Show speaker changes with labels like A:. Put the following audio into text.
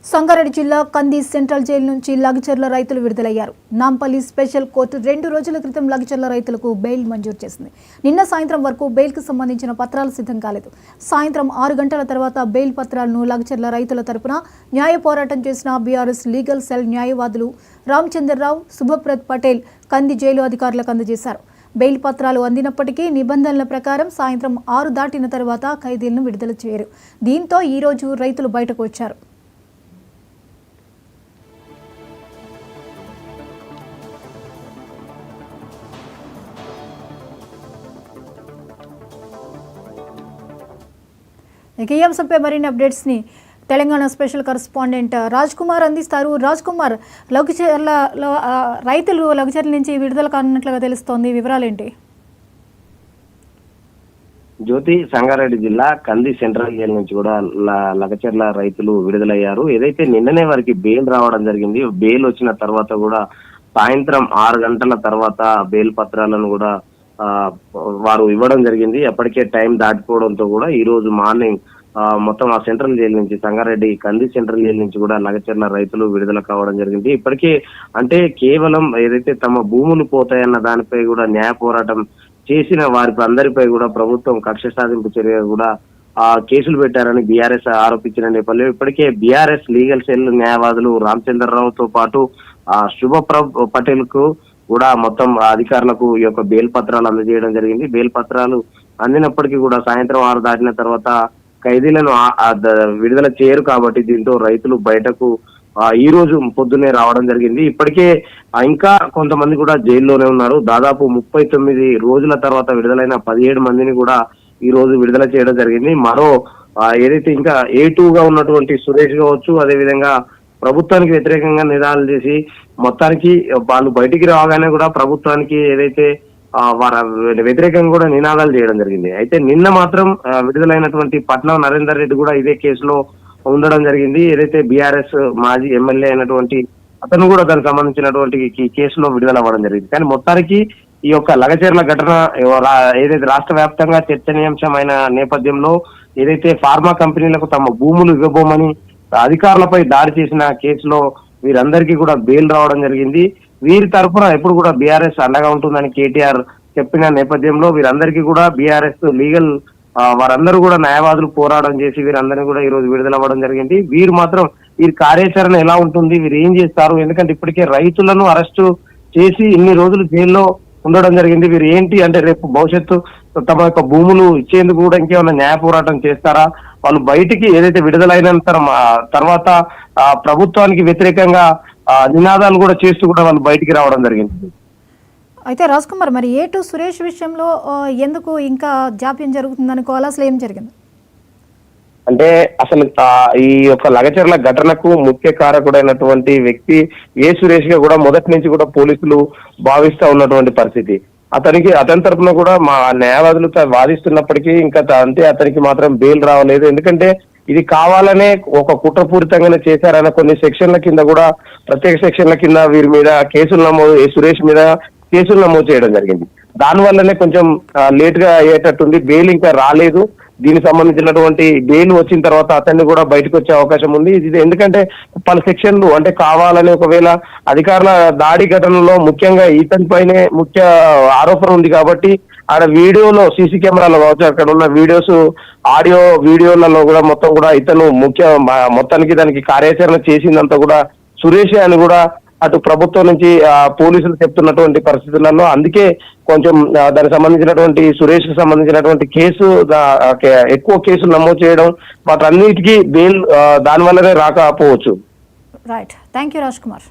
A: సంగారెడ్డి జిల్లా కంది central jail నుంచి లగచర్ల రైతులు విడుదలయ్యారు. నాంపల్లి స్పెషల్ కోర్టు 2 రోజుల క్రితం లగచర్ల రైతులకు బెయిల్ మంజూరు చేసింది. నిన్న సాయంత్రం వరకు బెయిల్కు సంబంధించిన పత్రాలు సిద్ధం కాలేదు. సాయంత్రం 6 గంటల తర్వాత బెయిల్ పత్రాలను లగచర్ల రైతుల తరపున న్యాయ పోరాటం చేసిన బీఆర్ఎస్ లీగల్ సెల్ న్యాయవాదులు రామచంద్రరావు, శుభప్రద్ పటేల్ కంది జైలు అధికారులకు అందజేశారు. బెయిల్ పత్రాలు అందినప్పటికీ నిబంధనల ప్రకారం సాయంత్రం 6 దాటిన తర్వాత ఖైదీలను విడుదల చేయరు. దీంతో ఈరోజు రైతులు బయటకు వచ్చారు. ఈ అంశంపై మరిన్ని అప్డేట్స్ ని తెలంగాణ స్పెషల్ కరెస్పాండెంట్ రాజ్ కుమార్ అందిస్తారు. రాజ్ కుమార్, రైతులు లగచర్ల నుంచి విడుదల కానున్నట్లుగా తెలుస్తోంది, వివరాలేంటి?
B: జ్యోతి, సంగారెడ్డి జిల్లా కంది సెంట్రల్ జైలు నుంచి కూడా లగచర్ల రైతులు విడుదలయ్యారు. ఏదైతే నిన్ననే వారికి బెయిల్ రావడం జరిగింది, బెయిల్ వచ్చిన తర్వాత కూడా సాయంత్రం 6 గంటల తర్వాత బెయిల్ పత్రాలను కూడా వారు ఇవ్వడం జరిగింది. ఎప్పటికే టైం దాటిపోవడంతో కూడా ఈ రోజు మార్నింగ్ మొత్తం ఆ సెంట్రల్ జైలు నుంచి, సంగారెడ్డి కంది సెంట్రల్ జైలు నుంచి కూడా లగచర్ల రైతులు విడుదల కావడం జరిగింది. ఇప్పటికే అంటే కేవలం ఏదైతే తమ భూములు పోతాయన్న దానిపై కూడా న్యాయ పోరాటం చేసిన వారికి అందరిపై కూడా ప్రభుత్వం కక్ష సాధింపు చర్య కూడా కేసులు పెట్టారని బీఆర్ఎస్ ఆరోపించిన నేపథ్యంలో ఇప్పటికే బీఆర్ఎస్ లీగల్ సెల్ న్యాయవాదులు రామచంద్రరావుతో పాటు శుభప్రద్ పటేల్ కు కూడా మొత్తం అధికారులకు ఈ యొక్క బెయిల్ పత్రాలు అందజేయడం జరిగింది. బెయిల్ పత్రాలు అందినప్పటికీ కూడా సాయంత్రం 6 దాటిన తర్వాత ఖైదీలను విడుదల చేయరు కాబట్టి దీంతో రైతులు బయటకు ఈ రోజు పొద్దున్నే రావడం జరిగింది. ఇప్పటికే ఇంకా కొంతమంది కూడా జైల్లోనే ఉన్నారు. దాదాపు 39 రోజుల తర్వాత విడుదలైన 17 మందిని కూడా ఈ రోజు విడుదల చేయడం జరిగింది. మరో ఏదైతే ఇంకా A2గా ఉన్నటువంటి సురేష్ కావచ్చు, అదేవిధంగా ప్రభుత్వానికి వ్యతిరేకంగా నినాదాలు చేసి మొత్తానికి వాళ్ళు బయటికి రాగానే కూడా ప్రభుత్వానికి ఏదైతే వారి వ్యతిరేకంగా కూడా నినాదాలు చేయడం జరిగింది. అయితే నిన్న మాత్రం విడుదలైనటువంటి పట్నం నరేందర్ రెడ్డి కూడా ఇదే కేసులో ఉండడం జరిగింది. ఏదైతే బీఆర్ఎస్ మాజీ ఎమ్మెల్యే అయినటువంటి అతను కూడా దానికి సంబంధించినటువంటి కేసులో విడుదల అవ్వడం జరిగింది. కానీ మొత్తానికి ఈ యొక్క లగచర్ల ఘటన ఏదైతే రాష్ట్ర వ్యాప్తంగా చర్చనీయాంశమైన నేపథ్యంలో ఏదైతే ఫార్మా కంపెనీలకు తమ భూములు ఇవ్వబోమని అధికారులపై దాడి చేసిన కేసులో వీరందరికీ కూడా బెయిల్ రావడం జరిగింది. వీరి తరఫున ఎప్పుడు కూడా బీఆర్ఎస్ అండగా ఉంటుందని కేటీఆర్ చెప్పిన నేపథ్యంలో వీరందరికీ కూడా బీఆర్ఎస్ లీగల్ వారందరూ కూడా న్యాయవాదులు పోరాటం చేసి వీరందరినీ కూడా ఈ రోజు విడుదల అవ్వడం జరిగింది. వీరు మాత్రం వీరి కార్యాచరణ ఎలా ఉంటుంది, వీరు ఏం చేస్తారు, ఎందుకంటే ఇప్పటికే రైతులను అరెస్టు చేసి ఇన్ని రోజులు జైల్లో ఉండడం జరిగింది. వీరు ఏంటి అంటే రేపు భవిష్యత్తు తమ యొక్క భూములు ఇచ్చేందుకు కూడా ఇంకేమైనా న్యాయ పోరాటం చేస్తారా, వాళ్ళు బయటికి ఏదైతే విడుదలైన తర్వాత ప్రభుత్వానికి వ్యతిరేకంగా నినాదాలు కూడా చేస్తూ కూడా వాళ్ళు బయటికి రావడం జరిగింది.
A: అయితే రాజ్ కుమార్, మరి A2 సురేష్ విషయంలో ఎందుకు ఇంకా జాప్యం జరుగుతుంది అనుకోవాలి, అసలు ఏం జరిగింది?
B: అంటే అసలు ఈ యొక్క లగచర్ల ఘటనకు ముఖ్య కారకుడైనటువంటి వ్యక్తి సురేష్ గా కూడా మొదటి నుంచి కూడా పోలీసులు భావిస్తా ఉన్నటువంటి పరిస్థితి. అతని తరఫున కూడా మా న్యాయవాదులు వాదిస్తున్నప్పటికీ ఇంకా అతనికి మాత్రం బెయిల్ రావలేదు. ఎందుకంటే ఇది కావాలనే ఒక కుట్రపూరితంగానే చేశారన్న కొన్ని సెక్షన్ల కింద కూడా, ప్రత్యేక సెక్షన్ల కింద వీరి మీద కేసులు నమోదు, సురేష్ మీద కేసులు నమోదు చేయడం జరిగింది. దానివల్లనే కొంచెం లేట్ గా అయ్యేటట్టుంది. బెయిల్ ఇంకా రాలేదు. దీనికి సంబంధించినటువంటి బెయిల్ వచ్చిన తర్వాత అతన్ని కూడా బయటకు వచ్చే అవకాశం ఉంది. ఇది ఎందుకంటే పలు సెక్షన్లు అంటే కావాలని ఒకవేళ అధికారుల దాడి ఘటనలో ముఖ్యంగా ఇతని పైనే ముఖ్య ఆరోపణ ఉంది కాబట్టి ఆడ వీడియోలో సీసీ కెమెరాలో కావచ్చు, అక్కడ ఉన్న వీడియోస్ ఆడియో వీడియోలలో కూడా మొత్తం కూడా ఇతను మొత్తానికి దానికి కార్యాచరణ చేసిందంతా కూడా సురేష్ అని కూడా అటు ప్రభుత్వం నుంచి పోలీసులు చెప్తున్నటువంటి పరిస్థితులలో, అందుకే కొంచెం దానికి సంబంధించినటువంటి సురేష్ కు సంబంధించినటువంటి కేసు ఎక్కువ కేసులు నమోదు చేయడం, వాటన్నిటికీ బెయిల్ దాని వల్లనే రాకపోవచ్చు.
A: Right, thank you Raj Kumar.